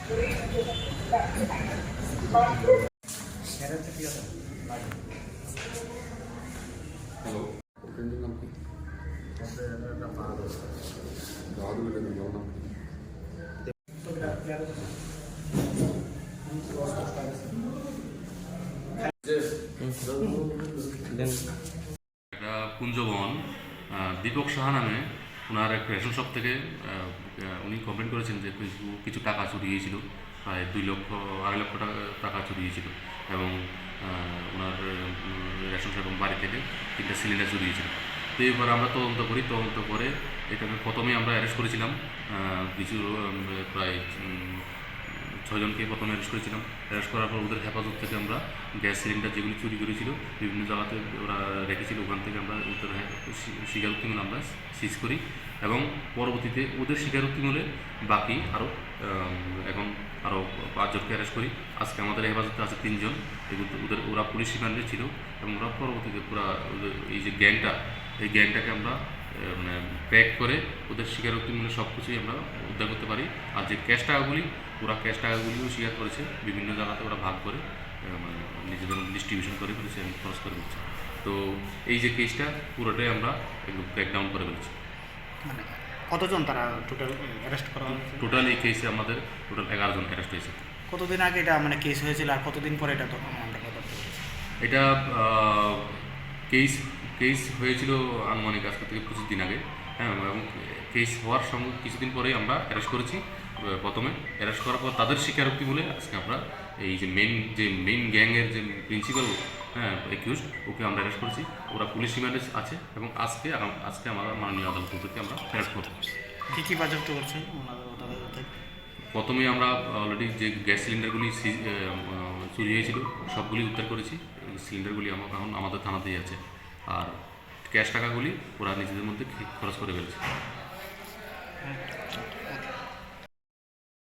Hello, ফ্রেন্ডের নাম কি? বাহাদুর নাম কি? একটা কুঞ্জবন দীপক সাহা নামে ওনার একটা রেশন শপ থেকে উনি কমপ্লেন করেছেন যে কিছু টাকা চুরি গিয়েছিল, প্রায় 2 লক্ষ 2.5 লক্ষ টাকা চুরি গিয়েছিল এবং ওনার রেশন শপ এবং বাড়ি থেকে 3টা সিলিন্ডার চুরি গিয়েছিল। তো এবার আমরা তদন্ত করে এটাকে প্রথমে আমরা অ্যারেস্ট করেছিলাম কিছু প্রায় 6 জনকে প্রথমে অ্যারেস্ট করেছিলাম। অ্যারেস্ট করার পর ওদের হেফাজত থেকে আমরা গ্যাস সিলিন্ডার যেগুলি চুরি করেছিল বিভিন্ন জায়গাতে ওরা রেখেছিল, ওখান থেকে আমরা ওদের স্বীকারোক্তিমূল আমরা সিজ করি এবং পরবর্তীতে ওদের স্বীকারোক্তিমূলে বাকি এখন আরও 5 জনকে অ্যারেস্ট করি। আজকে আমাদের হেফাজতে আছে 3 জন। ওরা পুলিশ রিমান্ডে ছিল এবং ওরা পরবর্তীতে পুরা এই যে এই গ্যাংটাকে আমরা মানে প্যাক করে ওদের স্বীকারোক্তিমূলে সব কিছুই আমরা উদ্ধার করতে পারি। আর যে ক্যাশ টাকাগুলিও স্বীকার করেছে, বিভিন্ন জায়গাতে ওরা ভাগ করে মানে নিজেদের ডিস্ট্রিবিউশন করে ফেলেছে এবং খরচ করে ফেলছে। তো এই যে কেসটা পুরোটাই আমরা একদম ব্রেকডাউন করে ফেলছি। মানে কতজন তারা টোটাল অ্যারেস্ট করা হয়েছে? টোটাল এই কেসে আমাদের 11 জন অ্যারেস্ট হয়েছে। কতদিন আগে এটা মানে কেস হয়েছিল আর কতদিন পরে এটা এটা কেস হয়েছিল আনুমানিক আজকে থেকে 25 দিন আগে, হ্যাঁ, এবং কেস হওয়ার সঙ্গে কিছুদিন পরেই আমরা অ্যারেস্ট করেছি। প্রথমে অ্যারেস্ট করার পর তাদের স্বীকারোক্তি বলে আজকে আমরা এই যে মেইন গ্যাংয়ের যে প্রিন্সিপাল, হ্যাঁ, একিউজড, ওকে আমরা অ্যারেস্ট করেছি। ওরা পুলিশ রিমান্ডে আছে এবং আজকে আমরা মাননীয় আদালত থেকে আমরা অ্যারেস্ট করব। কী কী বাজেয়াপ্ত করছে? প্রথমে আমরা অলরেডি যে গ্যাস সিলিন্ডারগুলি চুরি হয়েছিল সবগুলি উদ্ধার করেছি। সিলিন্ডারগুলি এখন আমাদের থানাতেই আছে। আর ক্যাশ টাকাগুলি ওরা নিজেদের মধ্যে খরচ করে ফেলছে।